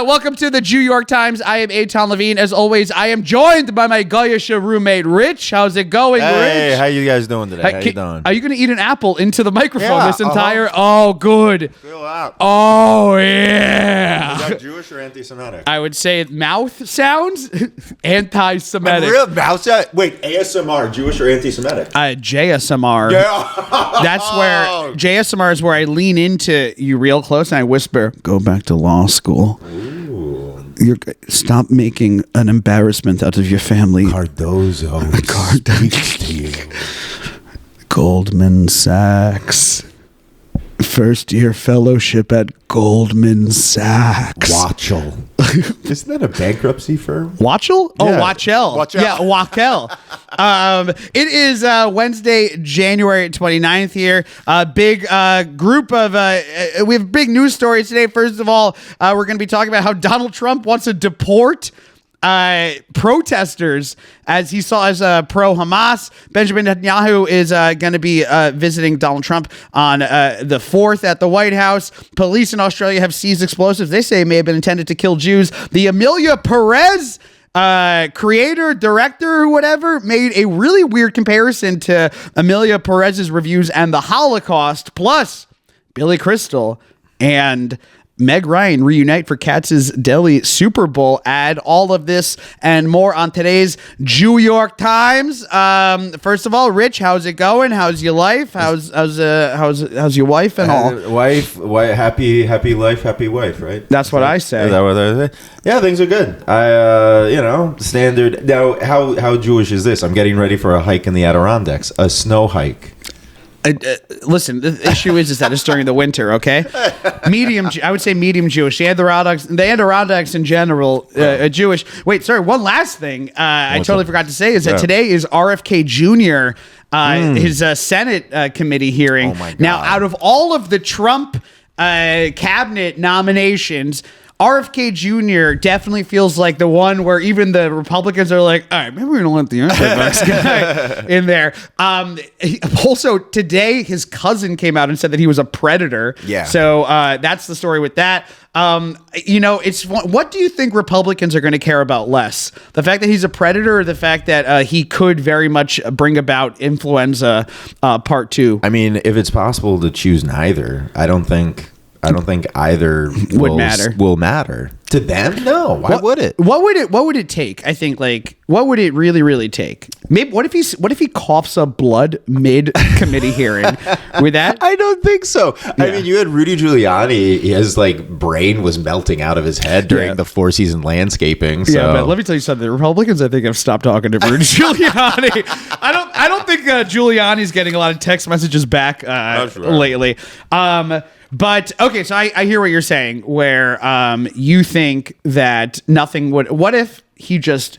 Welcome to the New York Times. I am Eitan Levine. As always, I am joined by my Goyish roommate, Rich. How's it going, Rich? Hey, how you guys doing today? How you doing? Are you going to eat an apple into the microphone Yeah, this entire... Oh, good. Fill out. Oh, yeah. Is that Jewish or anti-Semitic? I would say mouth sounds anti-Semitic. Real mouth sound? Wait, ASMR, Jewish or anti-Semitic? JSMR. Yeah. That's where JSMR is where I lean into you real close and I whisper, "Go back to law school. Stop making an embarrassment out of your family." Cardozo speaks to you. Goldman Sachs. First year fellowship at Goldman Sachs. Watchell. Isn't that a bankruptcy firm? Watchell? Oh, Yeah. Watchell. Watchell. Yeah, Watchell. It is Wednesday, January 29th here. Big group of, we have big news stories today. First of all, we're going to be talking about how Donald Trump wants to deport protesters as he saw as pro-Hamas. Benjamin Netanyahu is going to be visiting Donald Trump on the 4th at the White House. Police in Australia have seized explosives they say may have been intended to kill Jews. The Amelia Perez creator, director, whatever, made a really weird comparison to Amelia Perez's reviews and the Holocaust. Plus, Billy Crystal and Meg Ryan reunite for Katz's Deli Super Bowl ad. All of this and more on today's New York Times. First of all, Rich, how's it going? How's your life? How's your wife and all? Wife, happy life, happy wife, right? That's what I say. Is that what I say? Yeah, things are good. Standard. Now, how Jewish is this? I'm getting ready for a hike in the Adirondacks, a snow hike. Listen, the issue is that it's during the winter, okay? I would say medium Jewish. The Adirondacks in general, Jewish. Wait, sorry, one last thing I totally forgot to say is that today is RFK Jr., his Senate committee hearing. Oh my God. Now, out of all of the Trump cabinet nominations, RFK Jr. definitely feels like the one where even the Republicans are like, all right, maybe we're going to let the Orthodox guy in there. Also, today, his cousin came out and said that he was a predator. Yeah. So that's the story with that. What do you think Republicans are going to care about less? The fact that he's a predator or the fact that he could very much bring about influenza part 2? I mean, if it's possible to choose neither, I don't think either will matter to them. No, why would it? What would it take? I think what would it really take? Maybe what if he coughs up blood mid committee hearing? With that, I don't think so. Yeah. I mean, you had Rudy Giuliani. His brain was melting out of his head during the Four Season landscaping. So. Yeah, but let me tell you something. The Republicans, I think, have stopped talking to Rudy Giuliani. I don't think Giuliani's getting a lot of text messages back lately. But okay, so I hear what you're saying, where you think that nothing would. What if he just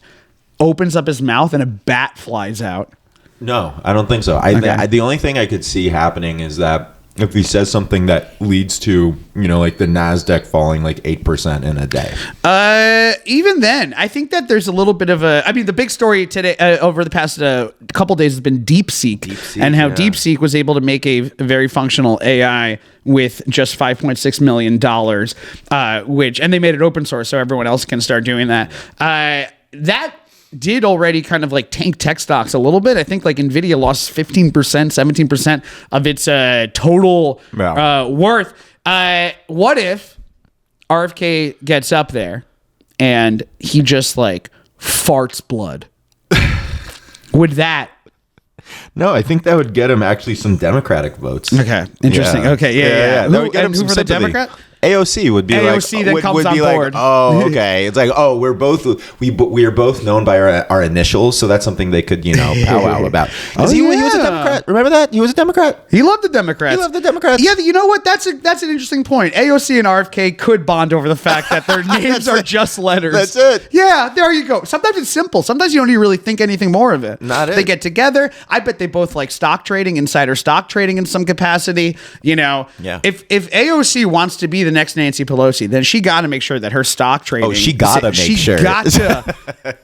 opens up his mouth and a bat flies out? No, I don't think so. The only thing I could see happening is that if he says something that leads to, the NASDAQ falling 8% in a day. Even then, I think that there's a little bit of the big story today over the past couple days has been DeepSeek and how DeepSeek was able to make a very functional AI with just $5.6 million, and they made it open source so everyone else can start doing that. That did already kind of tank tech stocks a little bit. I think Nvidia lost 15%, 17% of its total worth. What if RFK gets up there and he just farts blood? Would that? No, I think that would get him actually some Democratic votes. Okay, interesting. Yeah. Okay, yeah. That would get him who some for the sympathy. Democrat? AOC would be AOC that comes on board. Oh, okay. It's we're both we are both known by our initials, so that's something they could powwow about. He was a Democrat. Remember that? He was a Democrat. He loved the Democrats. Yeah, you know what? That's an interesting point. AOC and RFK could bond over the fact that their names are just letters. That's it. Yeah, there you go. Sometimes it's simple. Sometimes you don't even really think anything more of it. Not it. They get together. I bet they both like stock trading, insider stock trading in some capacity. Yeah. If AOC wants to be the next Nancy Pelosi, then she got to make sure that her stock trading. Oh, she gotta make sure.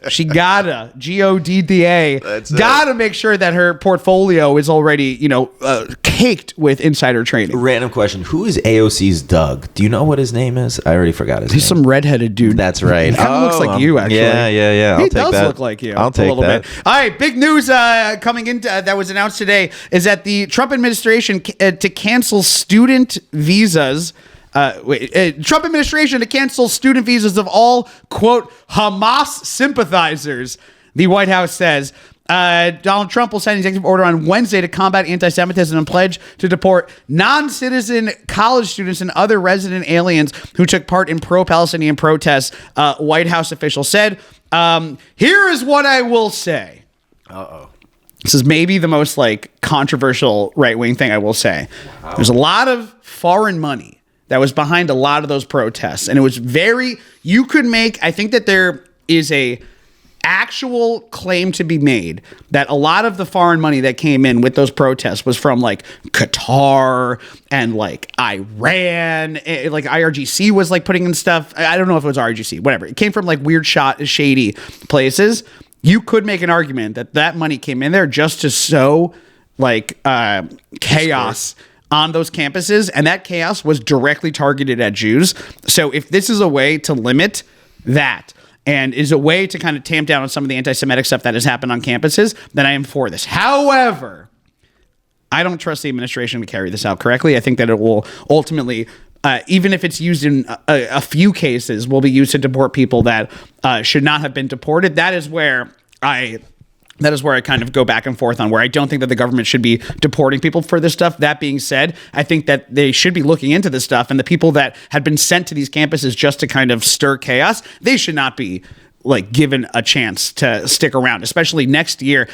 She gotta GODDA. Gotta make sure that her portfolio is already, caked with insider trading. Random question: who is AOC's Doug? Do you know what his name is? I already forgot his name. He's some redheaded dude. That's right. He kind of looks like you, actually. Yeah. He does look like you. I'll take a little that. bit. All right, big news coming in that was announced today is that the Trump administration to cancel student visas. Trump administration to cancel student visas of all, quote, Hamas sympathizers, the White House says. Donald Trump will sign an executive order on Wednesday to combat anti-Semitism and pledge to deport non-citizen college students and other resident aliens who took part in pro-Palestinian protests, White House official said. Here is what I will say. This is maybe the most controversial right-wing thing I will say. Wow. There's a lot of foreign money that was behind a lot of those protests. And it was I think that there is a actual claim to be made that a lot of the foreign money that came in with those protests was from Qatar and Iran, IRGC was putting in stuff. I don't know if it was IRGC, whatever. It came from weird shady places. You could make an argument that money came in there just to sow chaos on those campuses, and that chaos was directly targeted at Jews. So if this is a way to limit that and is a way to kind of tamp down on some of the anti-Semitic stuff that has happened on campuses, then I am for this. However, I don't trust the administration to carry this out correctly. I think that it will ultimately, even if it's used in a few cases, will be used to deport people that should not have been deported. That is where I kind of go back and forth on, where I don't think that the government should be deporting people for this stuff. That being said, I think that they should be looking into this stuff, and the people that had been sent to these campuses just to kind of stir chaos, they should not be given a chance to stick around, especially next year.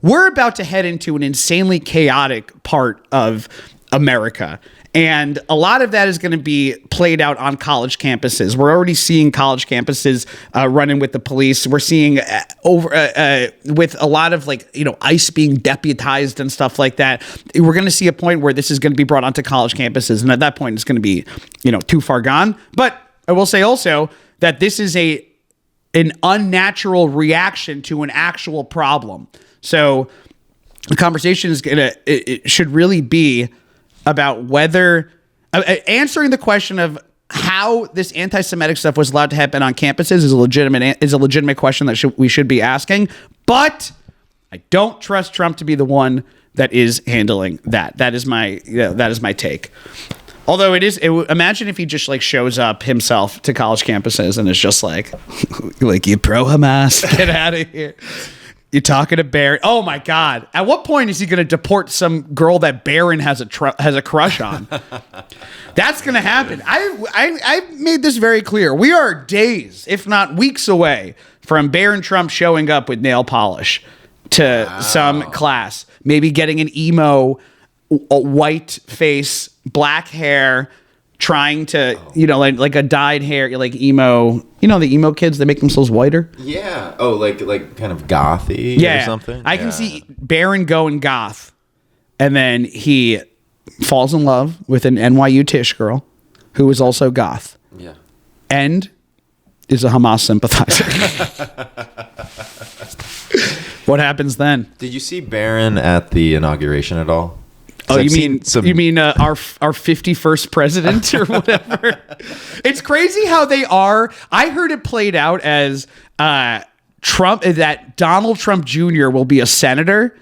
We're about to head into an insanely chaotic part of America. And a lot of that is going to be played out on college campuses. We're already seeing college campuses running with the police. We're seeing with a lot of ICE being deputized and stuff like that. We're going to see a point where this is going to be brought onto college campuses. And at that point, it's going to be, too far gone. But I will say also that this is an unnatural reaction to an actual problem. So the conversation it should really be about whether answering the question of how this anti-Semitic stuff was allowed to happen on campuses is a legitimate question that we should be asking. But I don't trust Trump to be the one that is handling that. That is my take. Although imagine if he just shows up himself to college campuses and is just you pro-Hamas, get out of here. You're talking to Barron. Oh my God! At what point is he going to deport some girl that Barron has a crush on? That's going to happen. I made this very clear. We are days, if not weeks, away from Barron Trump showing up with nail polish to some class, maybe getting an emo, white face, black hair, trying to, like a dyed hair, emo, the emo kids, they make themselves whiter. Yeah. Oh, like kind of gothy or something. I can see Barron going goth, and then he falls in love with an NYU Tisch girl who is also goth. Yeah. And is a Hamas sympathizer. What happens then? Did you see Barron at the inauguration at all? Oh, you mean our 51st president or whatever? It's crazy how they are. I heard it played out as Trump, that Donald Trump Jr. will be a senator,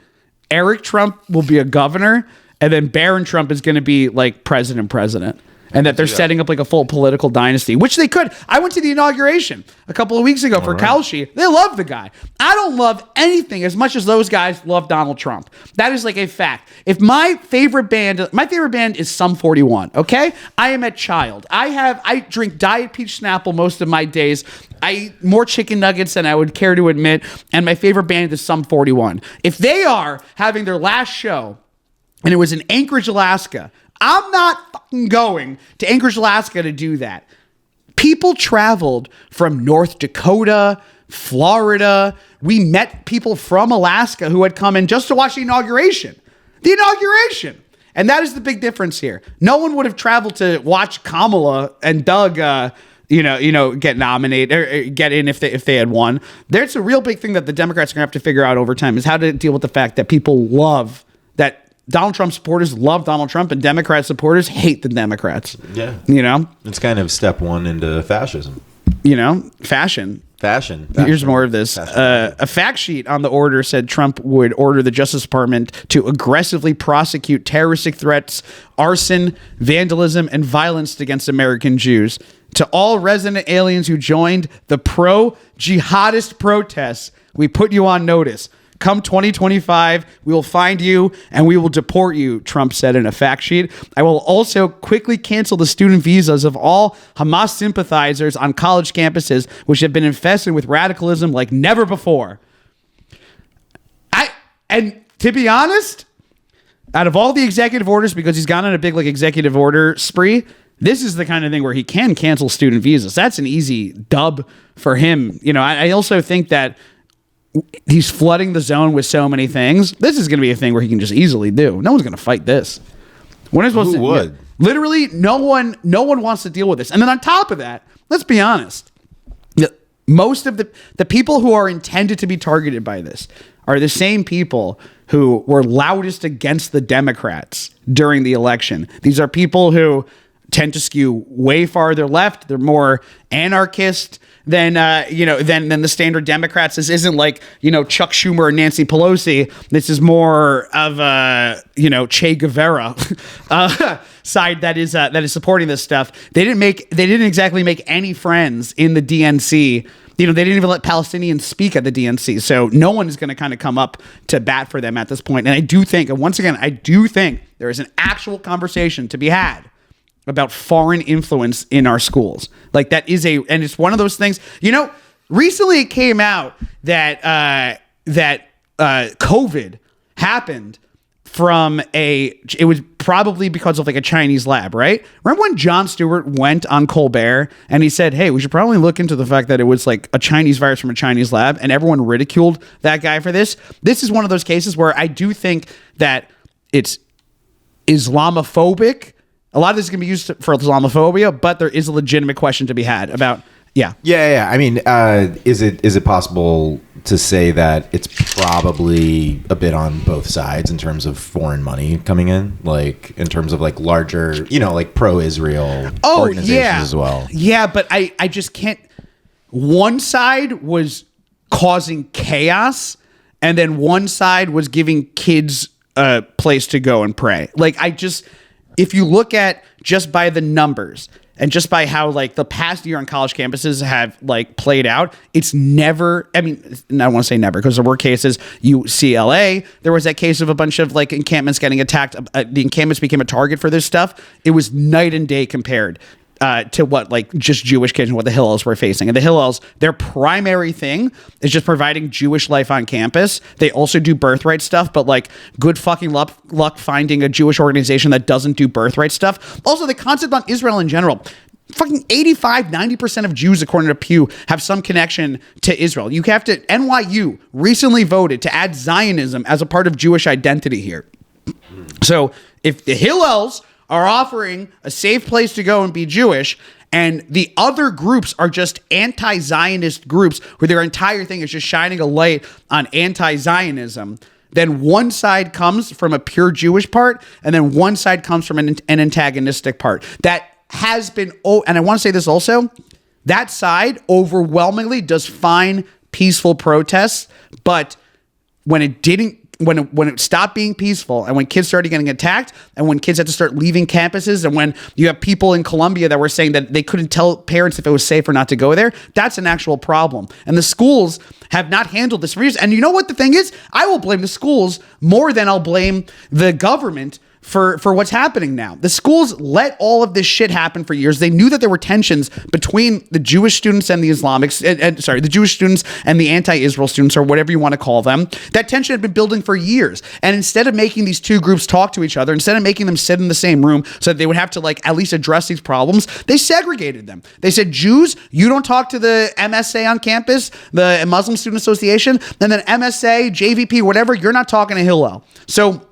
Eric Trump will be a governor, and then Barron Trump is going to be president. And that they're setting up a full political dynasty, which they could. I went to the inauguration a couple of weeks ago for Kalshi. They love the guy. I don't love anything as much as those guys love Donald Trump. That is a fact. If my favorite band is Sum 41, okay? I am a child. I drink Diet Peach Snapple most of my days. I eat more chicken nuggets than I would care to admit. And my favorite band is Sum 41. If they are having their last show, and it was in Anchorage, Alaska, I'm not fucking going to Anchorage, Alaska to do that. People traveled from North Dakota, Florida. We met people from Alaska who had come in just to watch the inauguration. And that is the big difference here. No one would have traveled to watch Kamala and Doug, get nominated or get in if they had won. There's a real big thing that the Democrats are going to have to figure out over time is how to deal with the fact that people love that Donald Trump supporters love Donald Trump and Democrat supporters hate the Democrats. Yeah. It's kind of step one into fascism. Fashion. Here's more of this. A fact sheet on the order said Trump would order the Justice Department to aggressively prosecute terroristic threats, arson, vandalism, and violence against American Jews. To all resident aliens who joined the pro-jihadist protests, we put you on notice. Come 2025, we will find you and we will deport you, Trump said in a fact sheet. I will also quickly cancel the student visas of all Hamas sympathizers on college campuses, which have been infested with radicalism like never before. And to be honest, out of all the executive orders, because he's gone on a big executive order spree, this is the kind of thing where he can cancel student visas. That's an easy dub for him. I also think that he's flooding the zone with so many things. This is going to be a thing where he can just easily do. No one's going to fight this. When is supposed Who would? Literally, no one wants to deal with this. And then on top of that, let's be honest. Most of the people who are intended to be targeted by this are the same people who were loudest against the Democrats during the election. These are people who tend to skew way farther left. They're more anarchist than the standard Democrats. This isn't like, Chuck Schumer or Nancy Pelosi. This is more of Che Guevara side that is supporting this stuff. They didn't exactly make any friends in the DNC. They didn't even let Palestinians speak at the DNC. So no one is going to kind of come up to bat for them at this point. And I do think there is an actual conversation to be had about foreign influence in our schools. And it's one of those things, recently it came out that COVID happened from it was probably because of a Chinese lab, right? Remember when Jon Stewart went on Colbert and he said, hey, we should probably look into the fact that it was a Chinese virus from a Chinese lab, and everyone ridiculed that guy for this. This is one of those cases where I do think that it's Islamophobic. A lot of this is going to be used for Islamophobia, but there is a legitimate question to be had about, yeah. I mean, is it possible to say that it's probably a bit on both sides in terms of foreign money coming in, in terms of larger, pro-Israel organizations as well? Yeah, but I just can't. One side was causing chaos, and then one side was giving kids a place to go and pray. If you look at just by the numbers and just by how the past year on college campuses have played out, it's never, I don't want to say never because there were cases, UCLA, there was that case of a bunch of encampments getting attacked. The encampments became a target for this stuff. It was night and day compared to what just Jewish kids and what the Hillels were facing. And the Hillels, their primary thing is just providing Jewish life on campus. They also do birthright stuff, but good fucking luck finding a Jewish organization that doesn't do birthright stuff. Also, the concept on Israel in general, fucking 90% of Jews, according to Pew, have some connection to Israel. NYU recently voted to add Zionism as a part of Jewish identity here. So if the Hillels are offering a safe place to go and be Jewish, and the other groups are just anti-Zionist groups where their entire thing is just shining a light on anti-Zionism, then one side comes from a pure Jewish part, and then one side comes from an antagonistic part. That has been, and I want to say this also, that side overwhelmingly does fine peaceful protests, but when it stopped being peaceful, and when kids started getting attacked, and when kids had to start leaving campuses, and when you have people in Colombia that were saying that they couldn't tell parents if it was safe or not to go there, that's an actual problem. And the schools have not handled this reason. And you know what the thing is? I will blame the schools more than I'll blame the government for what's happening now. The schools let all of this shit happen for years. They knew that there were tensions between the Jewish students and the the Jewish students and the anti-Israel students, or whatever you want to call them. That tension had been building for years. And instead of making these two groups talk to each other, instead of making them sit in the same room so that they would have to at least address these problems, they segregated them. They said, Jews, you don't talk to the MSA on campus, the Muslim Student Association, and then MSA, JVP, whatever, you're not talking to Hillel. So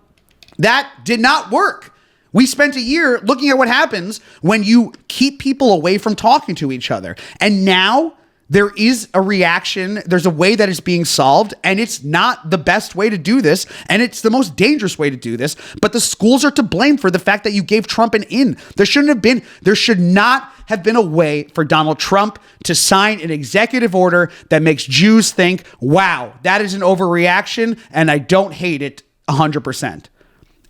That did not work. We spent a year looking at what happens when you keep people away from talking to each other. And now there is a reaction. There's a way that it's being solved, and it's not the best way to do this, and it's the most dangerous way to do this. But the schools are to blame for the fact that you gave Trump an in. There should not have been a way for Donald Trump to sign an executive order that makes Jews think, wow, that is an overreaction, and I don't hate it 100%.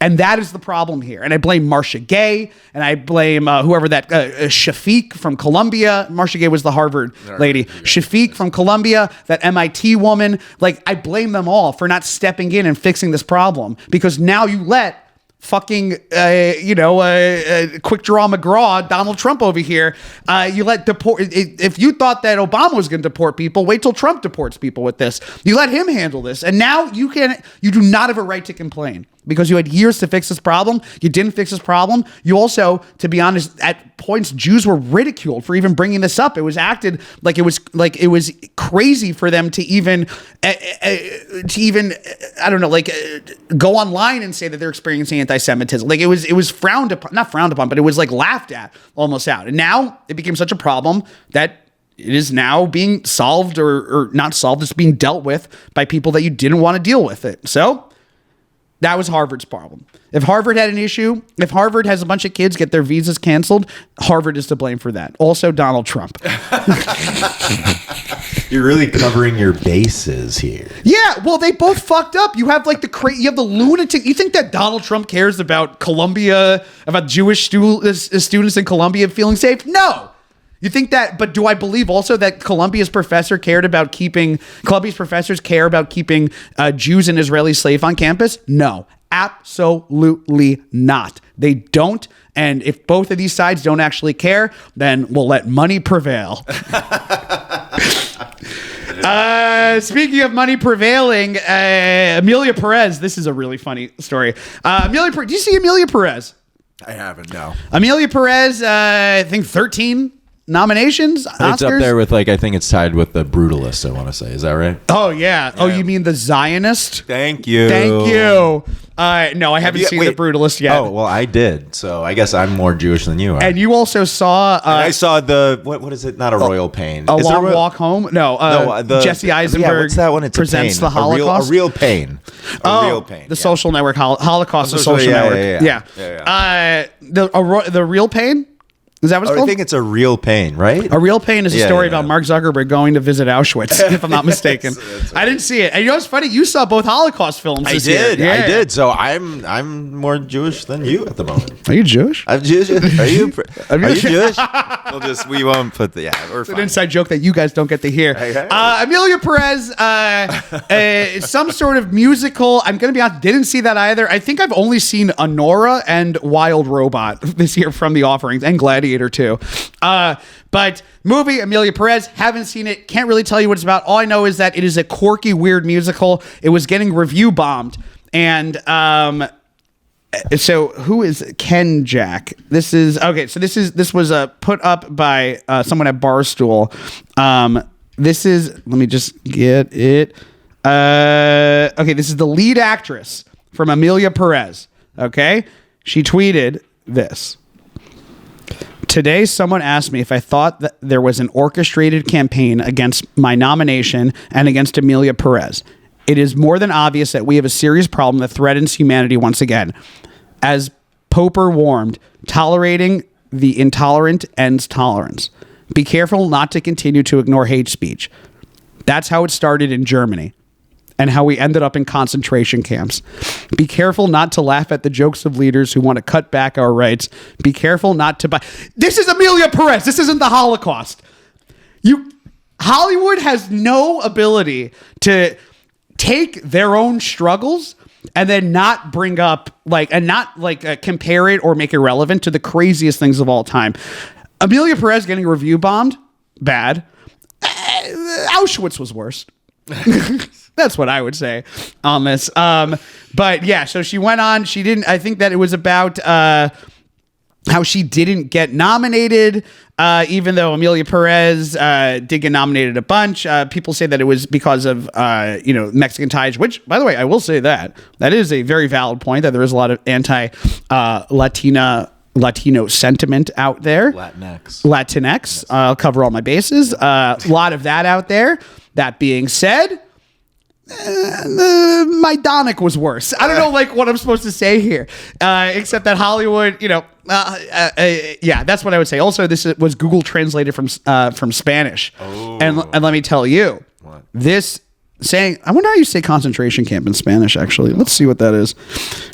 And that is the problem here. And I blame Marcia Gay, and I blame whoever that Shafiq from Columbia. Marcia Gay was the Harvard lady. Shafiq from Columbia, that MIT woman. Like, I blame them all for not stepping in and fixing this problem, because now you let fucking, quick draw McGraw, Donald Trump over here. You let deport. If you thought that Obama was going to deport people, wait till Trump deports people with this. You let him handle this. And now you do not have a right to complain, because you had years to fix this problem. You didn't fix this problem. You also, to be honest, at points, Jews were ridiculed for even bringing this up. It was acted like it was crazy for them to even go online and say that they're experiencing anti-Semitism. Like, it was frowned upon, not frowned upon, but it was like laughed at almost out. And now it became such a problem that it is now being solved or not solved. It's being dealt with by people that you didn't want to deal with it. So that was Harvard's problem. If Harvard had an issue, if Harvard has a bunch of kids get their visas canceled, Harvard is to blame for that. Also, Donald Trump. You're really covering your bases here. Yeah, well, they both fucked up. You have you have the lunatic. You think that Donald Trump cares about Columbia, about Jewish students in Columbia feeling safe? No. You think that, but do I believe also that Columbia's professors care about keeping Jews and Israeli slaves on campus? No, absolutely not. They don't. And if both of these sides don't actually care, then we'll let money prevail. Speaking of money prevailing, Amelia Perez, this is a really funny story. Do you see Amelia Perez? I haven't, no. Amelia Perez, I think 13 nominations, Oscars. It's up there with, I think it's tied with the Brutalist, I want to say. Is that right? Oh, yeah. Oh, you mean the Zionist? Thank you. No, I haven't seen the Brutalist yet. Oh, well, I did. So I guess I'm more Jewish than you are. And you also saw... I saw what is it? Not a Royal Pain. A Long Walk Home? No, Jesse Eisenberg what's that one? It's presents a pain. The Holocaust. A real pain. Real pain. The Social Network. Holocaust, the Social Network. Yeah. The Real Pain? Is that what it's called? I think it's A Real Pain, right? A Real Pain is a story about Mark Zuckerberg going to visit Auschwitz, if I'm not mistaken. I didn't see it. And you know what's funny? You saw both Holocaust films this year. I did. So I'm more Jewish than you at the moment. Are you Jewish? I'm Jewish. Are you Jewish? We won't put the, we're it's fine. An inside joke that you guys don't get to hear. Amelia Perez, some sort of musical. I'm going to be honest, didn't see that either. I think I've only seen Anora and Wild Robot this year from The Offerings, and Gladiator too. But movie, Amelia Perez, haven't seen it, can't really tell you what it's about. All I know is that it is a quirky, weird musical. It was getting review bombed. And so who is Ken Jack? This was put up by someone at Barstool. Let me just get it. This is the lead actress from Amelia Perez. Okay. She tweeted this. Today, someone asked me if I thought that there was an orchestrated campaign against my nomination and against Amelia Perez. It is more than obvious that we have a serious problem that threatens humanity once again. As Popper warned, tolerating the intolerant ends tolerance. Be careful not to continue to ignore hate speech. That's how it started in Germany, and how we ended up in concentration camps. Be careful not to laugh at the jokes of leaders who want to cut back our rights. Be careful not to buy... This is Amelia Perez. This isn't the Holocaust. Hollywood has no ability to take their own struggles and then not bring up, compare it or make it relevant to the craziest things of all time. Amelia Perez getting review bombed? Bad. Auschwitz was worse. That's what I would say on this. But yeah, so she went on. She didn't. I think that it was about. how she didn't get nominated, even though Amelia Perez did get nominated a bunch. People say that it was because of Mexican ties, which, by the way, I will say that is a very valid point, that there is a lot of Latino sentiment out there. Latinx. I'll cover all my bases. A lot of that out there. That being said, my Donic was worse. I don't know what I'm supposed to say here, except that Hollywood, that's what I would say. Also, this was Google translated from Spanish, and let me tell you, this saying, I wonder how you say concentration camp in Spanish. Actually, let's see what that is.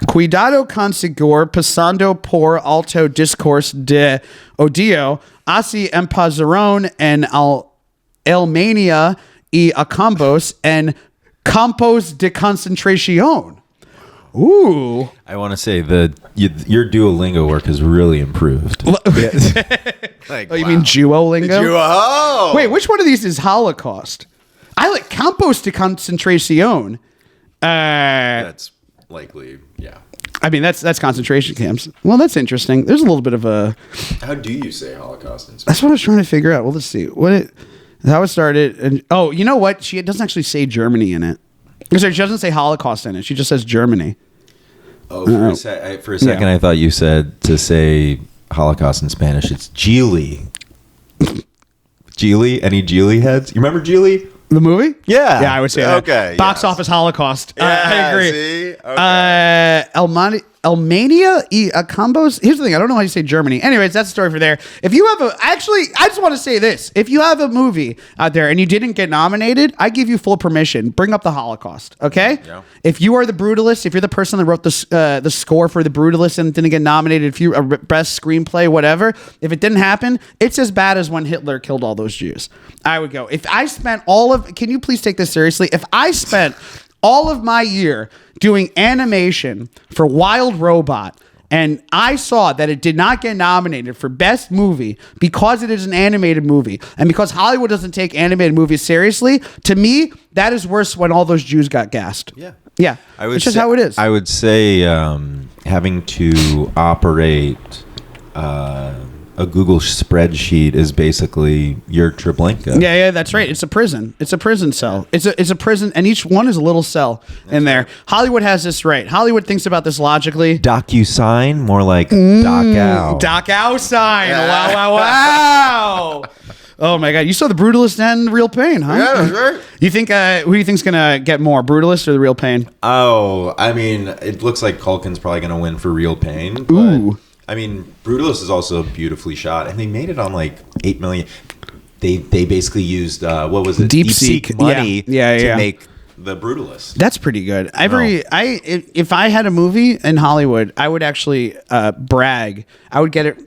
Cuidado consigo pasando por alto discourse de odio así empazaron en Alemania y a campos en campos de concentración. Ooh. I want to say your Duolingo work has really improved. You mean Duolingo? Wait, which one of these is Holocaust? I like campos de concentración. That's likely, yeah. I mean, that's concentration camps. Well, that's interesting. There's a little bit of a... How do you say Holocaust in Spanish? That's what I was trying to figure out. Well, let's see. How it started. And you know what? She doesn't actually say Germany in it. Sorry, she doesn't say Holocaust in it. She just says Germany. Oh, for a second, I thought you said to say Holocaust in Spanish. It's Geely. Geely? Any Geely heads? You remember Geely? The movie? Yeah. Yeah, I would say that. Okay. Box office Holocaust. Yeah, I agree. See? Okay. Almania y combos. Here's the thing. I don't know how you say Germany. Anyways, that's the story for there. If you have I just want to say this. If you have a movie out there and you didn't get nominated, I give you full permission. Bring up the Holocaust. Okay? Yeah. If you are the Brutalist, if you're the person that wrote the score for the Brutalist and didn't get nominated, if you best screenplay, whatever, if it didn't happen, it's as bad as when Hitler killed all those Jews. I would go. If I spent can you please take this seriously? If I spent all of my year doing animation for Wild Robot, and I saw that it did not get nominated for Best Movie because it is an animated movie, and because Hollywood doesn't take animated movies seriously, to me, that is worse when all those Jews got gassed. Yeah. Yeah. It's just how it is. I would say having to operate a Google spreadsheet is basically your Treblinka. Yeah, that's right. It's a prison. It's a prison cell. It's a prison, and each one is a little cell in there. Hollywood has this right. Hollywood thinks about this logically. DocuSign, more like DocOw. DocOw sign. Wow. Oh my God! You saw the Brutalist and Real Pain, huh? Yeah, that's right. You think who do you think's gonna get more, Brutalist or the Real Pain? Oh, I mean, it looks like Culkin's probably gonna win for Real Pain. But Ooh. I mean, Brutalist is also beautifully shot, and they made it on like 8 million. They basically used what was it? DeepSeek money to make the Brutalist. That's pretty good. If I had a movie in Hollywood, I would actually brag. I would get it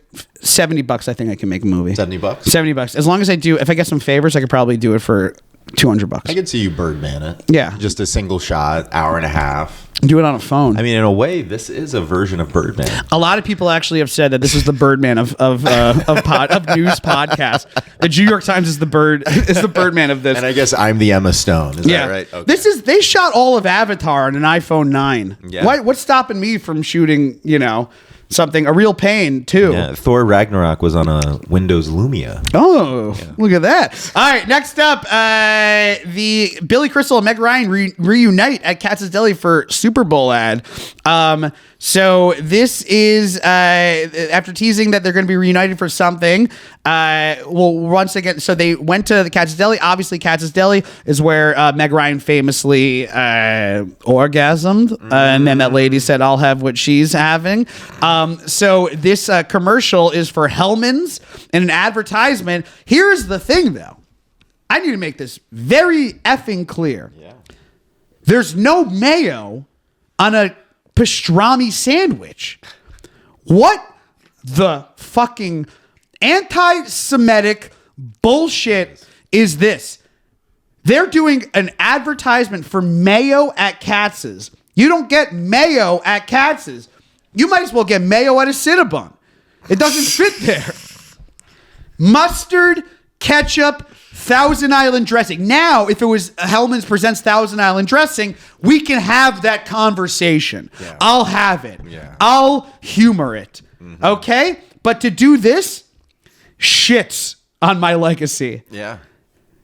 $70. I think I can make a movie. $70? $70. As long as if I get some favors, I could probably do it for $200. I could see you Birdman it. Yeah. Just a single shot, hour and a half. Do it on a phone. I mean, in a way, this is a version of Birdman. A lot of people actually have said that this is the Birdman of news podcasts. The New York Times is the Birdman of this. And I guess I'm the Emma Stone. Is that right? Okay. They shot all of Avatar on an iPhone 9. Yeah. What's stopping me from shooting, something, a Real Pain too? Yeah, Thor Ragnarok was on a Windows Lumia. Oh, yeah. Look at that. All right, next up, the Billy Crystal and Meg Ryan reunite at Katz's Deli for Super Bowl ad. So this is after teasing that they're going to be reunited for something. Once again, so they went to the Katz's Deli. Obviously, Katz's Deli is where Meg Ryan famously orgasmed, and then that lady said, "I'll have what she's having." So this commercial is for Hellman's and an advertisement. Here's the thing, though. I need to make this very effing clear. Yeah. There's no mayo on a pastrami sandwich. What the fucking anti-Semitic bullshit is this? They're doing an advertisement for mayo at Katz's. You don't get mayo at Katz's. You might as well get mayo at a Cinnabon. It doesn't fit there. Mustard, ketchup, Thousand Island dressing. Now, if it was Hellman's presents Thousand Island dressing, we can have that conversation. Yeah. I'll have it. Yeah. I'll humor it. Mm-hmm. Okay? But to do this shits on my legacy. Yeah.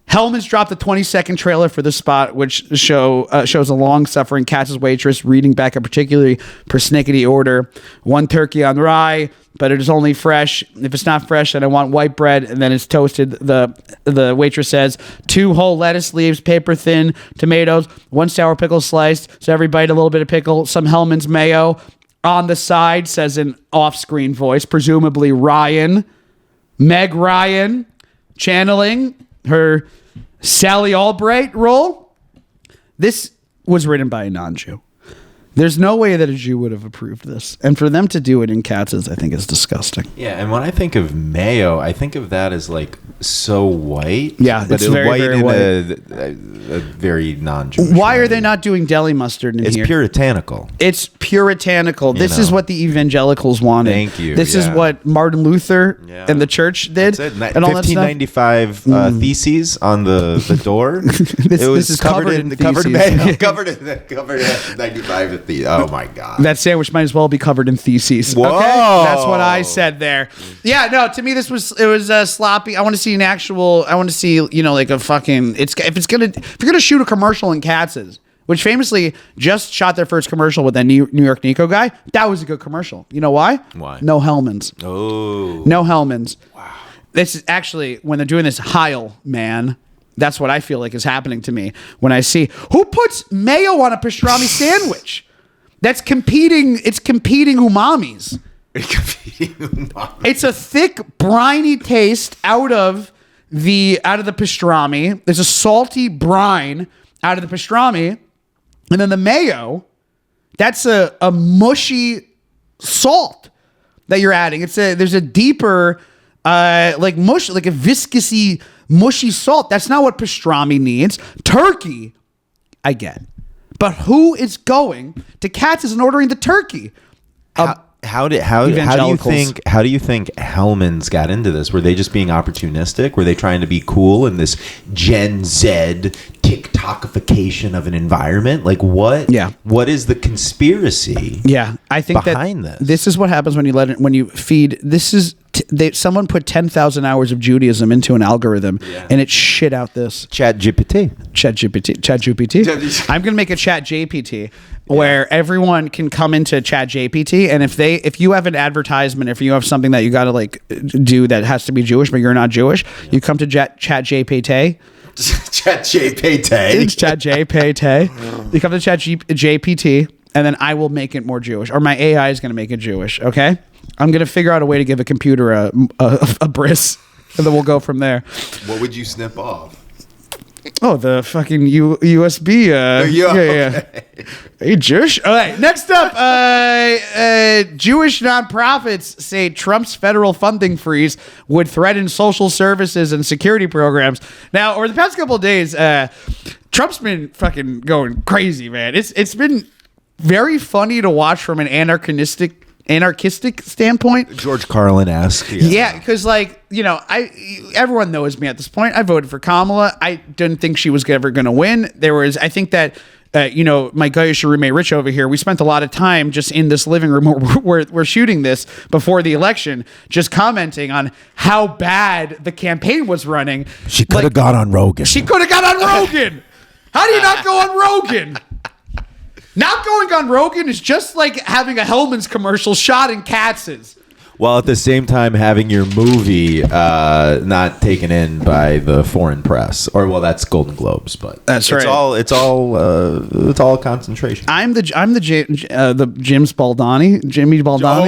Hellman's dropped a 20-second trailer for the spot, which shows a long-suffering Katz's waitress reading back a particularly persnickety order. 1 turkey on rye, but it is only fresh. If it's not fresh, then I want white bread, and then it's toasted. The waitress says 2 whole lettuce leaves, paper-thin tomatoes, 1 sour pickle sliced, so every bite a little bit of pickle, some Hellman's mayo. On the side, says an off-screen voice, presumably Ryan. Meg Ryan, channeling her Sally Albright role. This was written by a non-Jew. There's no way that a Jew would have approved this. And for them to do it in Katz's, I think is disgusting. Yeah, and when I think of Mayo, I think of that as like so white. Yeah, but it's very, white very in white. a very non-Jewish Why way. are they not doing deli mustard in It's here? puritanical. It's puritanical. This is know. what the evangelicals wanted. Thank you, This is yeah. what Martin Luther Yeah. and the church did. That's it. And all that stuff. 1595 theses on the door. This is covered in covered in theses. Mayo. covered in 95 theses. Oh my god. That sandwich might as well be covered in theses. Whoa. Okay, that's what I said there. Yeah, no. To me, this was sloppy. I want to see an actual. I want to see like a fucking. If you're gonna shoot a commercial in Katz's, which famously just shot their first commercial with that New York Nico guy, that was a good commercial. You know why? Why? No Hellmans. Oh. No Hellmans. Wow. This is actually when they're doing this Heil, man. That's what I feel like is happening to me when I see who puts mayo on a pastrami sandwich. That's competing. It's competing umamis. It's a thick, briny taste out of the pastrami. There's a salty brine out of the pastrami, and then the mayo. That's a mushy salt that you're adding. There's a deeper, like mush, like a viscousy, mushy salt. That's not what pastrami needs. Turkey, I get. But who is going to Katz's and ordering the turkey? How do you think Hellman's got into this? Were they just being opportunistic? Were they trying to be cool in this Gen Z TikTokification of an environment? Like what? Yeah. What is the conspiracy? Yeah, I think behind that this? This is what happens when you feed. This is someone put 10,000 hours of Judaism into an algorithm, and it shit out this. Chat GPT. I'm gonna make a Chat GPT where everyone can come into Chat GPT, and if you have an advertisement, if you have something that you got to like do that has to be Jewish, but you're not Jewish, you come to Chat GPT. Chat GPT. It's Chat GPT. You come to Chat GPT, and then I will make it more Jewish, or my AI is going to make it Jewish. Okay, I'm going to figure out a way to give a computer a bris, and then we'll go from there. What would you snip off? Oh, the fucking USB. Yeah. Hey, Jewish. All right. Next up, Jewish nonprofits say Trump's federal funding freeze would threaten social services and security programs. Now, over the past couple of days, Trump's been fucking going crazy, man. It's been very funny to watch from an anarchistic standpoint. George Carlin-esque. Yeah, because everyone knows me at this point. I voted for Kamala. I didn't think she was ever going to win. I think that my Goyish roommate Rich over here, we spent a lot of time just in this living room where we're shooting this before the election, just commenting on how bad the campaign was running. She could have got on Rogan. How do you not go on Rogan? Not going on Rogan is just like having a Hellman's commercial shot in Katz's. While at the same time having your movie not taken in by the foreign press, or that's Golden Globes, but that's right. It's all concentration. I'm the Jimmy Baldani.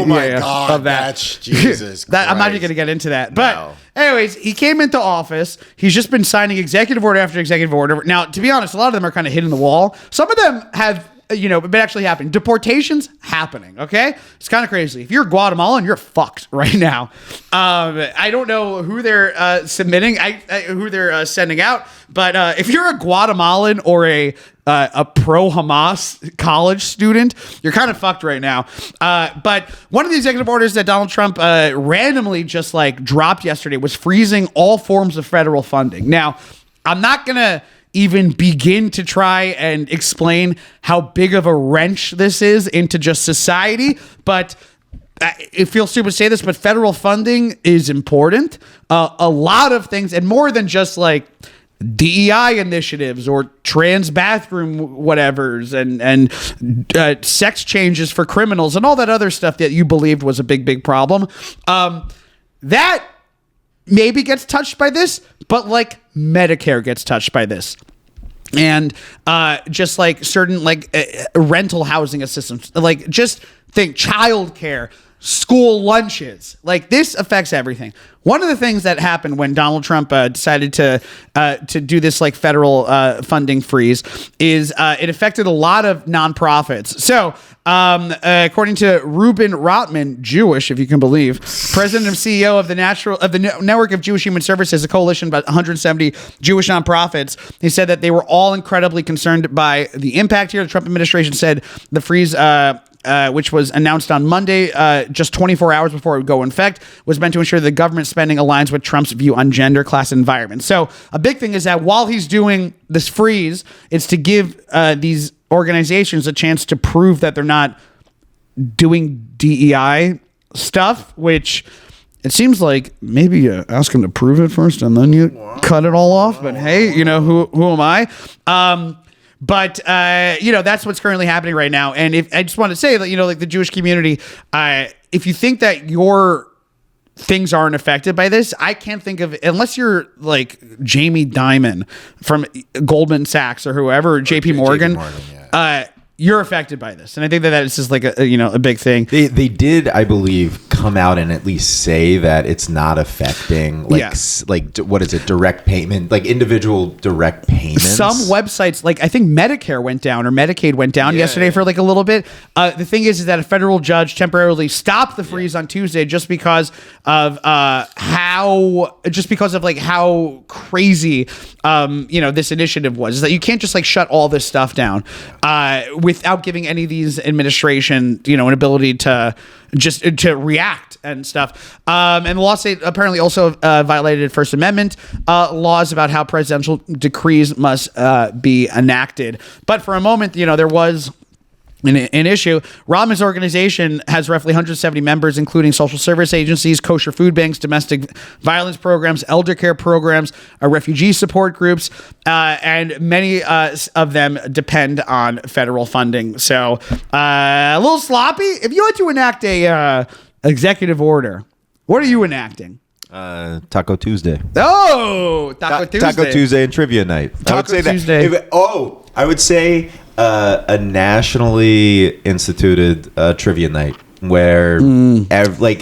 Oh my god, of that. That's Jesus. I'm not even going to get into that. But anyways, he came into office. He's just been signing executive order after executive order. Now, to be honest, a lot of them are kind of hitting the wall. Some of them have been actually happening. Deportations happening. Okay, it's kind of crazy. If you're Guatemalan, you're fucked right now. I don't know who they're submitting, who they're sending out, but if you're a Guatemalan or a pro-Hamas college student, you're kind of fucked right now. But one of the executive orders that Donald Trump randomly just dropped yesterday was freezing all forms of federal funding. Now, I'm not gonna even begin to try and explain how big of a wrench this is into just society, but it feels stupid to say this, but federal funding is important. A lot of things, and more than just like DEI initiatives or trans bathroom whatevers and sex changes for criminals and all that other stuff that you believed was a big problem. That maybe gets touched by this, but like Medicare gets touched by this. And just like certain like rental housing assistance, like just think childcare, school lunches, like this affects everything. One of the things that happened when Donald Trump decided to do this like federal funding freeze is it affected a lot of nonprofits. So according to Ruben Rotman, Jewish, if you can believe, president and CEO of the Network of Jewish Human Services, a coalition of about 170 Jewish nonprofits, he said that they were all incredibly concerned by the impact here. The Trump administration said the freeze, which was announced on Monday, just 24 hours before it would go in effect, was meant to ensure the government spending aligns with Trump's view on gender, class, and environment. So a big thing is that while he's doing this freeze, it's to give these organizations a chance to prove that they're not doing DEI stuff, which it seems like maybe you ask them to prove it first and then you cut it all off. But hey, you know, who am I? But you know, that's what's currently happening right now. And if I just want to say that, you know, like the Jewish community, if you think that your things aren't affected by this, I can't think of, unless you're like Jamie Dimon from Goldman Sachs or whoever, or JP Morgan, you're affected by this. And I think that is just like a big thing. They did, I believe, come out and at least say that it's not affecting like what is it, direct payment, like individual direct payments. Some websites, like I think Medicare went down or Medicaid went down yesterday for like a little bit. The thing is that a federal judge temporarily stopped the freeze on Tuesday just because of how crazy this initiative was. Is that you can't just like shut all this stuff down without giving any of these administration, an ability to react and stuff. And the law state apparently also violated First Amendment laws about how presidential decrees must be enacted. But for a moment, there was an issue. Rahman's organization has roughly 170 members, including social service agencies, kosher food banks, domestic violence programs, elder care programs, refugee support groups, and many of them depend on federal funding. So a little sloppy. If you had to enact a executive order, what are you enacting? Taco Tuesday. Oh, Taco Tuesday. Taco Tuesday and trivia night. Taco I would say Tuesday. I would say a nationally instituted trivia night where like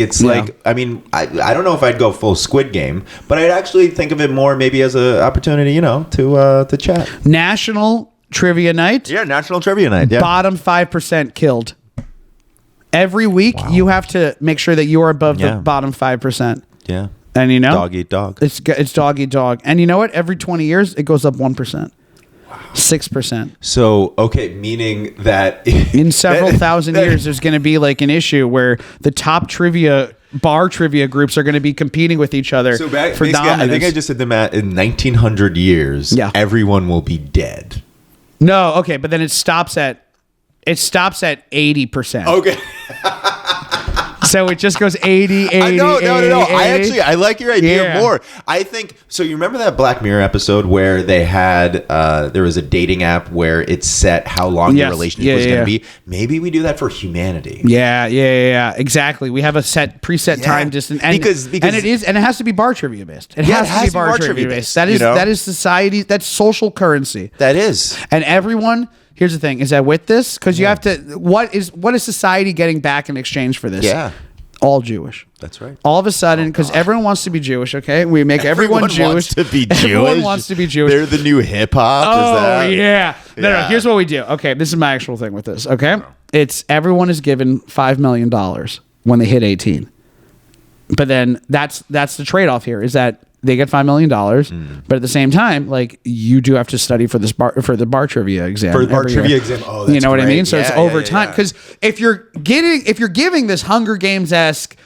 I mean I don't know if I'd go full Squid Game, but I'd actually think of it more maybe as an opportunity to chat. National Trivia Night. Yeah, National Trivia Night. Yeah. Bottom 5% killed. Every week you have to make sure that you are above the bottom 5%. Yeah. And dog eat dog. It's dog eat dog. And you know what? Every 20 years it goes up 1%. 6%. So, okay, meaning that in several thousand years, there's going to be like an issue where the top bar trivia groups are going to be competing with each other for dominance. I think I just did the math. In 1900 years, everyone will be dead. No, okay, but then it stops at 80%. Okay. So it just goes 80, 80, No. 80. I like your idea more. I think, so you remember that Black Mirror episode where they had, there was a dating app where it set how long your relationship was going to be? Maybe we do that for humanity. Yeah. Exactly. We have a preset time distance. And, because and it has to be bar trivia based. It has to be bar trivia based. That is society. That's social currency. That is. And everyone... Here's the thing: is that with this, because you have to. What is society getting back in exchange for this? Yeah, all Jewish. That's right. All of a sudden, because everyone wants to be Jewish. Okay, we make everyone Jewish. Wants to be Jewish. Everyone wants to be Jewish. They're the new hip hop. Oh yeah. No. Here's what we do. Okay, this is my actual thing with this. Okay, it's everyone is given $5 million when they hit 18, but then that's the trade off here is that. They get $5 million, but at the same time, like you do have to study for the bar trivia exam. For the bar trivia exam, that's you know what I mean. So it's over time because if you're giving this Hunger Games-esque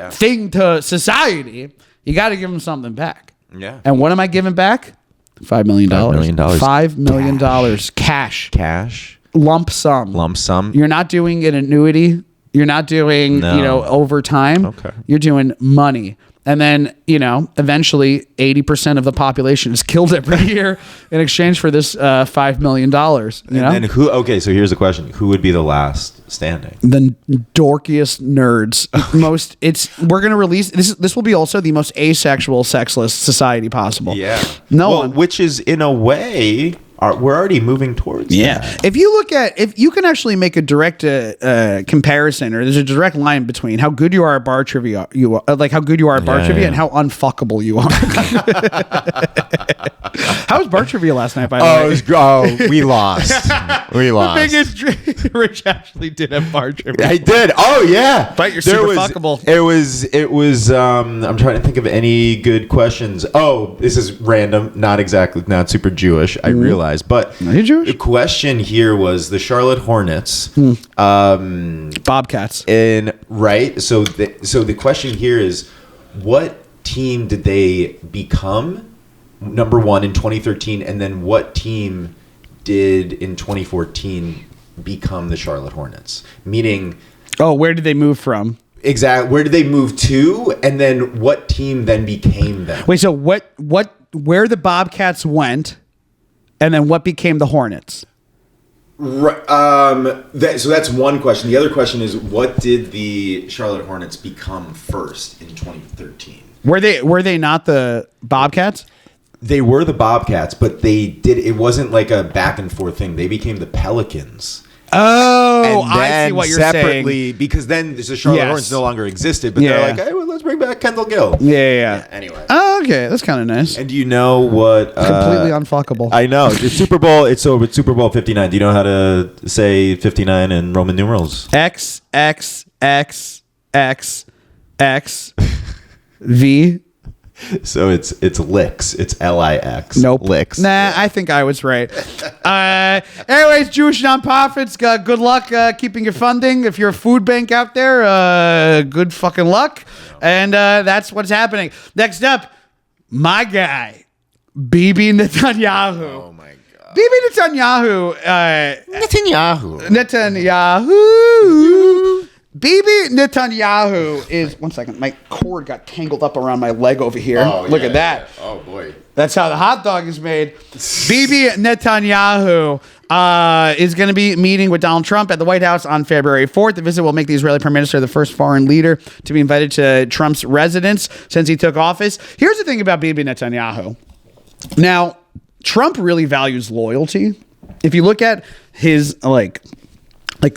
thing to society, you got to give them something back. Yeah. And what am I giving back? $5 million. $5 million cash. Cash. Lump sum. Lump sum. You're not doing an annuity. You're not doing, overtime. Okay. You're doing money. And then, eventually 80% of the population is killed every year in exchange for this $5 million. And then so here's the question. Who would be the last standing? The dorkiest nerds. We're going to release, this will be also the most asexual, sexless society possible. Yeah. No one. Which is, in a way, we're already moving towards that. If you can actually make a direct comparison, or there's a direct line between how good you are at bar trivia, how good you are at bar trivia, and how unfuckable you are. How was bar trivia last night, by the way? We lost. The biggest Rich actually did have bar trivia. I did. Oh yeah. But you're super fuckable. It was I'm trying to think of any good questions. Oh, this is random, not super Jewish, I realize. But are you Jewish? The question here was the Charlotte Hornets. Bobcats. So the question here is, what team did they become, number one, in 2013, and then what team did in 2014 become the Charlotte Hornets? Meaning, where did they move from? Exactly. Where did they move to, and then what team then became them? Wait, so where the Bobcats went, and then what became the Hornets? Right. So that's one question. The other question is, what did the Charlotte Hornets become first in 2013? Were they not the Bobcats? They were the Bobcats, but it wasn't like a back and forth thing. They became the Pelicans. Oh, I see what you're separately, saying. Because then the Charlotte Hornets no longer existed, but they're like, hey, well, let's bring back Kendall Gill. Yeah. Anyway. Oh, okay. That's kind of nice. And do you know what? Completely unfuckable. I know. It's Super Bowl. It's Super Bowl 59. Do you know how to say 59 in Roman numerals? X, X, X, X, X, V. So it's licks. It's Lix. Nope. Licks. Nah, I think I was right. Anyways, Jewish nonprofits, good luck keeping your funding. If you're a food bank out there, good fucking luck. And that's what's happening. Next up, my guy, Bibi Netanyahu. Oh my God. Bibi Netanyahu. Bibi Netanyahu is... One second. My cord got tangled up around my leg over here. Look at that. Yeah. Oh, boy. That's how the hot dog is made. Bibi Netanyahu is going to be meeting with Donald Trump at the White House on February 4th. The visit will make the Israeli Prime Minister the first foreign leader to be invited to Trump's residence since he took office. Here's the thing about Bibi Netanyahu. Now, Trump really values loyalty. If you look at his, like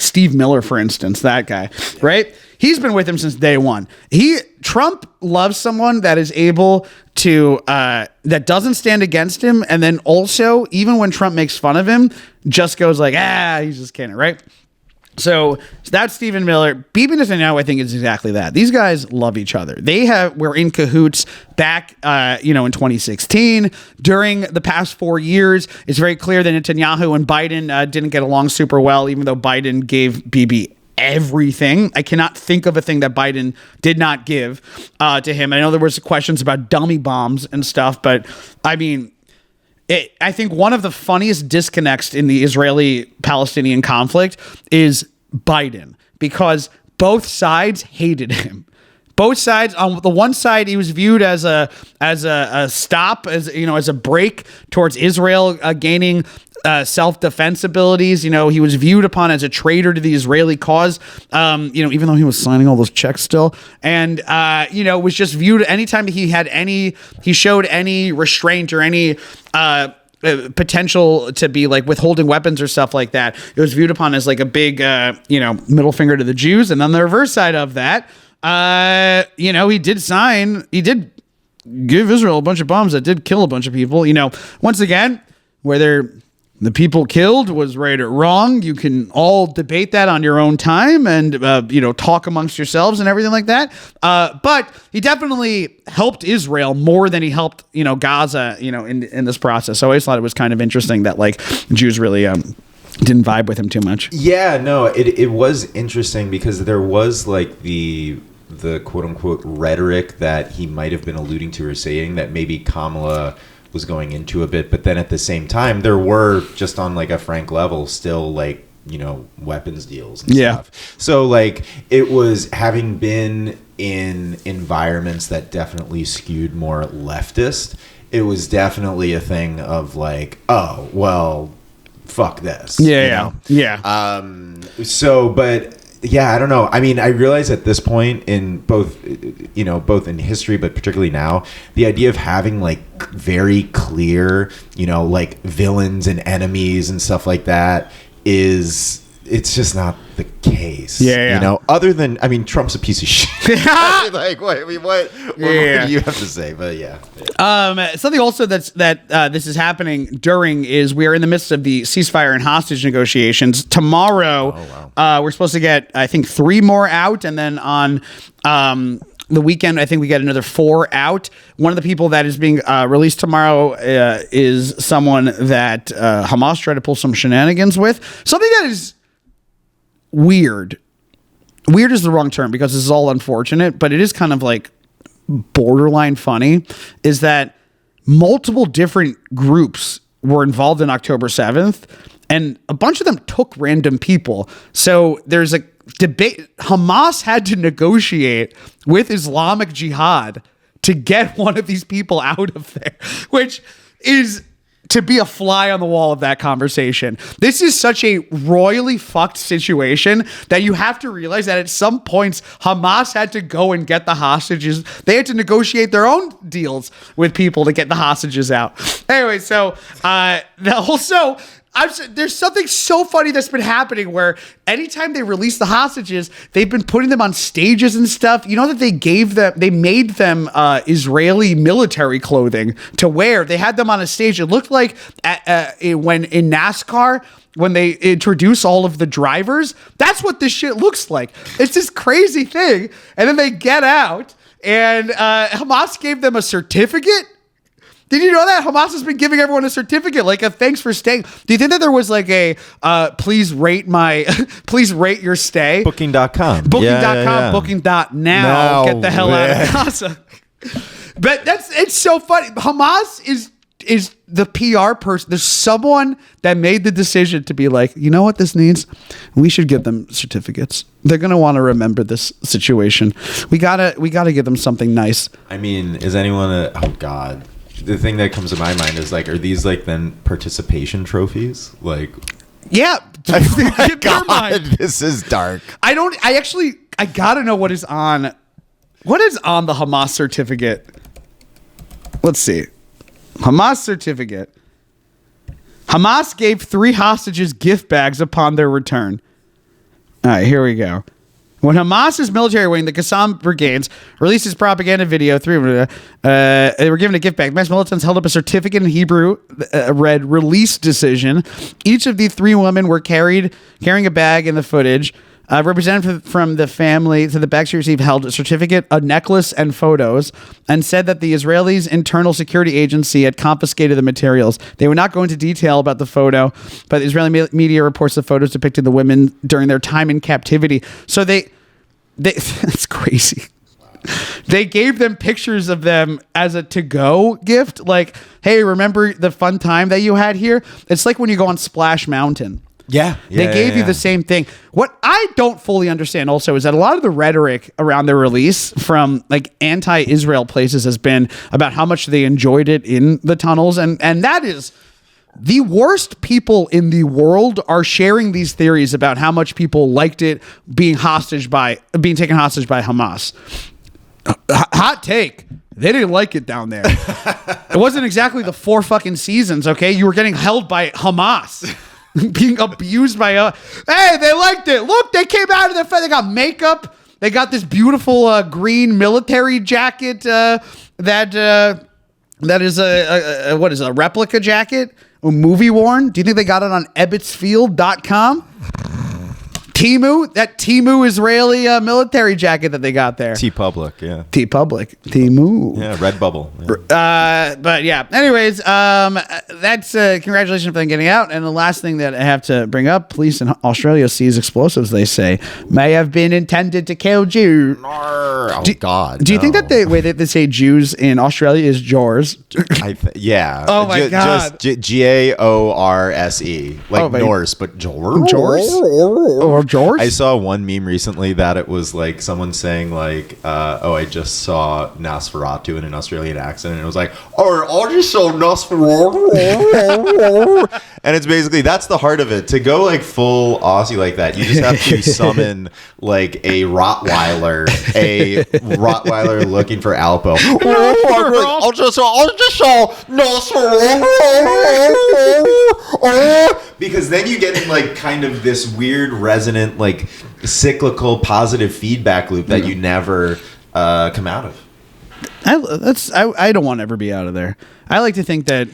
Steve Miller, for instance, that guy, right? He's been with him since day one. Trump loves someone that is able to, that doesn't stand against him. And then also, even when Trump makes fun of him, just goes like, he's just kidding, right? So that's Stephen Miller. Bibi Netanyahu, I think, is exactly that. These guys love each other. Were in cahoots back, in 2016. During the past 4 years, it's very clear that Netanyahu and Biden didn't get along super well, even though Biden gave Bibi everything. I cannot think of a thing that Biden did not give to him. I know there was questions about dummy bombs and stuff, but I mean... I think one of the funniest disconnects in the Israeli-Palestinian conflict is Biden, because both sides hated him. Both sides. On the one side, he was viewed as a stop, as a break towards Israel gaining self-defense abilities. He was viewed upon as a traitor to the Israeli cause. Even though he was signing all those checks still, and was just viewed anytime he showed any restraint or any potential to be like withholding weapons or stuff like that. It was viewed upon as like a big middle finger to the Jews. And then the reverse side of that, he did give Israel a bunch of bombs that did kill a bunch of people. Once again, whether the people killed was right or wrong, you can all debate that on your own time and, talk amongst yourselves and everything like that. But he definitely helped Israel more than he helped, Gaza, in this process. So I always thought it was kind of interesting that Jews really, didn't vibe with him too much. Yeah, no, it was interesting because there was the quote unquote rhetoric that he might have been alluding to or saying that maybe Kamala was going into a bit, but then at the same time there were just on a frank level still weapons deals and stuff. So like it was, having been in environments that definitely skewed more leftist, it was definitely a thing of like, oh well, fuck this. So, but yeah, I don't know. I mean, I realize at this point in both in history, but particularly now, the idea of having like very clear, like villains and enemies and stuff like that it's just not the case. Other than, I mean, Trump's a piece of shit. Like, what do you have to say? But yeah. Something also that this is happening during is we are in the midst of the ceasefire and hostage negotiations. Tomorrow, we're supposed to get, I think, 3 more out, and then on the weekend, I think we get another 4 out. One of the people that is being released tomorrow is someone that Hamas tried to pull some shenanigans with. Something that is weird. Weird is the wrong term because this is all unfortunate, but it is kind of like borderline funny, is that multiple different groups were involved in October 7th, and a bunch of them took random people. So there's a debate. Hamas had to negotiate with Islamic Jihad to get one of these people out of there, which is to be a fly on the wall of that conversation. This is such a royally fucked situation that you have to realize that at some points Hamas had to go and get the hostages. They had to negotiate their own deals with people to get the hostages out. Anyway, so there's something so funny that's been happening where anytime they release the hostages, they've been putting them on stages and stuff. You know that they made them Israeli military clothing to wear. They had them on a stage. It looked like when in NASCAR, when they introduce all of the drivers, that's what this shit looks like. It's this crazy thing. And then they get out, and Hamas gave them a certificate. Did you know that Hamas has been giving everyone a certificate, like a thanks for staying? Do you think that there was like a please rate your stay? Booking.com. Booking.com, booking.now. Get the hell out of Gaza. But it's so funny. Hamas is the PR person. There's someone that made the decision to be like, you know what this needs? We should give them certificates. They're gonna want to remember this situation. We gotta give them something nice. I mean, is anyone oh God. The thing that comes to my mind is like, are these like then participation trophies? Like, yeah. Oh my God, this is dark. I gotta know what is on the Hamas certificate. Let's see. Hamas certificate. Hamas gave 3 hostages gift bags upon their return. All right, here we go. When Hamas's military wing, the Qassam Brigades, released its propaganda video, they were given a gift bag. Mass militants held up a certificate in Hebrew, read "release decision." Each of the 3 women were carrying a bag in the footage. Representative from the family to the bags she received held a certificate, a necklace, and photos, and said that the Israelis' internal security agency had confiscated the materials. They would not go into detail about the photo, but Israeli media reports the photos depicted the women during their time in captivity. So they it's crazy. They gave them pictures of them as a to-go gift. Like, hey, remember the fun time that you had here? It's like when you go on Splash Mountain. They gave you the same thing. What I don't fully understand also is that a lot of the rhetoric around their release from like anti-Israel places has been about how much they enjoyed it in the tunnels. And that is the worst people in the world are sharing these theories about how much people liked it being taken hostage by Hamas. Hot take. They didn't like it down there. It wasn't exactly the 4 fucking seasons. Okay. You were getting held by Hamas. Being abused by hey, they liked it. Look, they came out of their face. They got makeup. They got this beautiful green military jacket that is a replica jacket, a movie worn. Do you think they got it on ebbetsfield.com? Timu, that Timu Israeli military jacket that they got there. T-Public, yeah. T-Public. Timu. Yeah, Redbubble. Yeah. But yeah, anyways, that's congratulations for them getting out. And the last thing that I have to bring up, police in Australia seize explosives, they say, may have been intended to kill Jews. Oh, God. Do you think that the way that they say Jews in Australia is Jors? Yeah. Oh, my God. Just G-A-O-R-S-E. Like Norse, but Jors? Or Jors? I saw one meme recently that it was like someone saying like, I just saw Nosferatu in an Australian accent. And it was like, I just saw Nosferatu. And it's basically, that's the heart of it. To go like full Aussie like that, you just have to summon like a Rottweiler looking for Alpo. I just saw Nosferatu. Because then you get in like kind of this weird resonant like cyclical positive feedback loop that you never come out of. I don't want to ever be out of there. I like to think that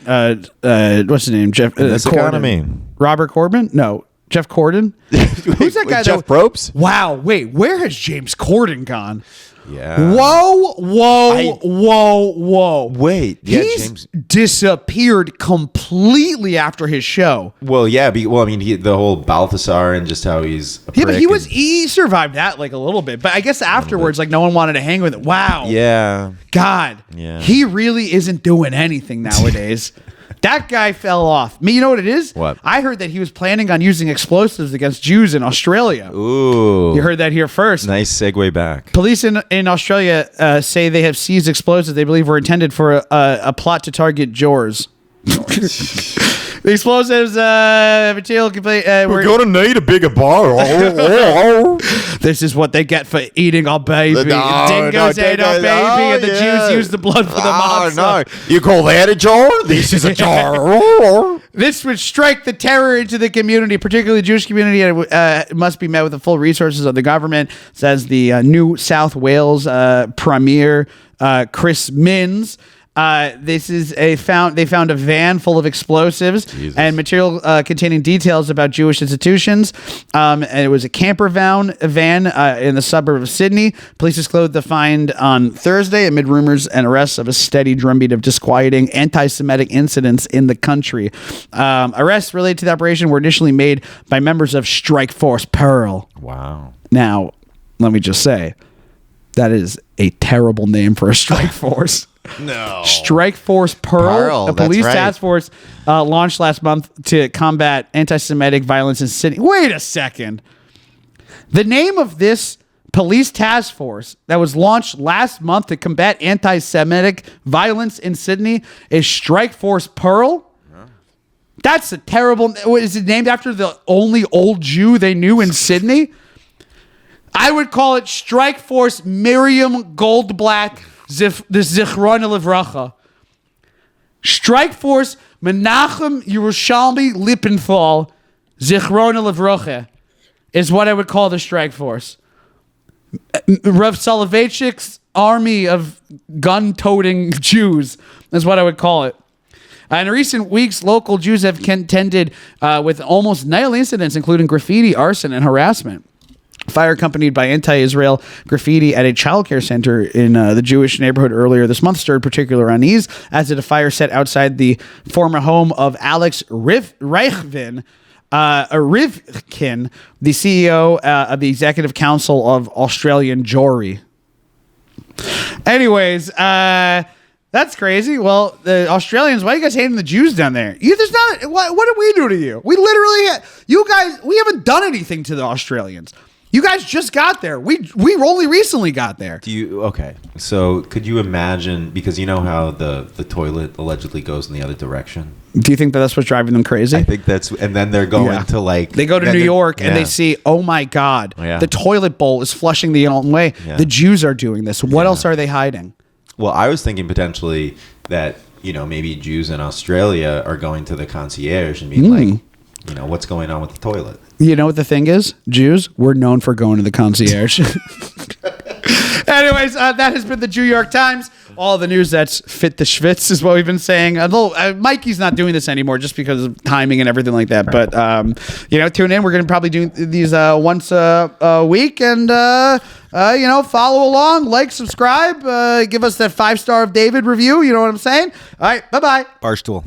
what's his name, Jeff? This economy. Robert Corbin? No, Jeff Corden. Who's that guy? Jeff Probst? Wow. Wait, where has James Corden gone? Yeah. Whoa. Wait. Yeah, He's disappeared completely after his show. Well, yeah. I mean, the whole Balthasar and just how he's a prick. Yeah, but he survived that like a little bit. But I guess afterwards, like no one wanted to hang with it. Wow. Yeah. God. Yeah. He really isn't doing anything nowadays. That guy fell off. You know what it is? What? I heard that he was planning on using explosives against Jews in Australia. Ooh. You heard that here first. Nice segue back. Police in Australia say they have seized explosives they believe were intended for a plot to target Jors. The explosives material we're going to need a bigger bar. This is what they get for eating our baby. Dingoes ate our baby, and the Jews used the blood for the monster. No. You call that a jar? This is a jar. This would strike the terror into the community, particularly the Jewish community, and it must be met with the full resources of the government, says the New South Wales Premier Chris Minns. They found a van full of explosives and material containing details about Jewish institutions. And it was a camper van in the suburb of Sydney. Police disclosed the find on Thursday amid rumors and arrests of a steady drumbeat of disquieting anti-Semitic incidents in the country. Arrests related to the operation were initially made by members of Strike Force Pearl. Wow. Now, let me just say, that is a terrible name for a strike force. No. Strike Force Pearl, a police task force launched last month to combat anti-Semitic violence in Sydney. Wait a second. The name of this police task force that was launched last month to combat anti-Semitic violence in Sydney is Strike Force Pearl? Yeah. That's a terrible... Is it named after the only old Jew they knew in Sydney? I would call it Strike Force Miriam Goldblatt the Zichron Livracha. Strike Force Menachem Yerushalmi Lippenthal Zichron Livracha is what I would call the Strike Force. Rav Soloveitchik's army of gun-toting Jews is what I would call it. In recent weeks, local Jews have contended with almost nightly incidents, including graffiti, arson, and harassment. Fire accompanied by anti-Israel graffiti at a childcare center in the Jewish neighborhood earlier this month stirred particular unease, as did a fire set outside the former home of Alex Rivkin, the CEO of the Executive Council of Australian Jewry. Anyways, that's crazy. Well, the Australians, why are you guys hating the Jews down there? What did we do to you? We haven't done anything to the Australians. You guys just got there. We only recently got there. Okay. So could you imagine, because you know how the toilet allegedly goes in the other direction? Do you think that's what's driving them crazy? I think and then they're going to like... They go to New York and they see, oh my God, the toilet bowl is flushing the wrong way. Yeah. The Jews are doing this. What else are they hiding? Well, I was thinking potentially that, maybe Jews in Australia are going to the concierge and being like, what's going on with the toilet? You know what the thing is? Jews, we're known for going to the concierge. Anyways, that has been the Jew York Times. all the news that's fit the schwitz is what we've been saying. Although Mikey's not doing this anymore just because of timing and everything like that. But tune in. We're going to probably do these once a week, and follow along, like, subscribe, give us that 5-star of David review. You know what I'm saying? All right, bye-bye. Barstool.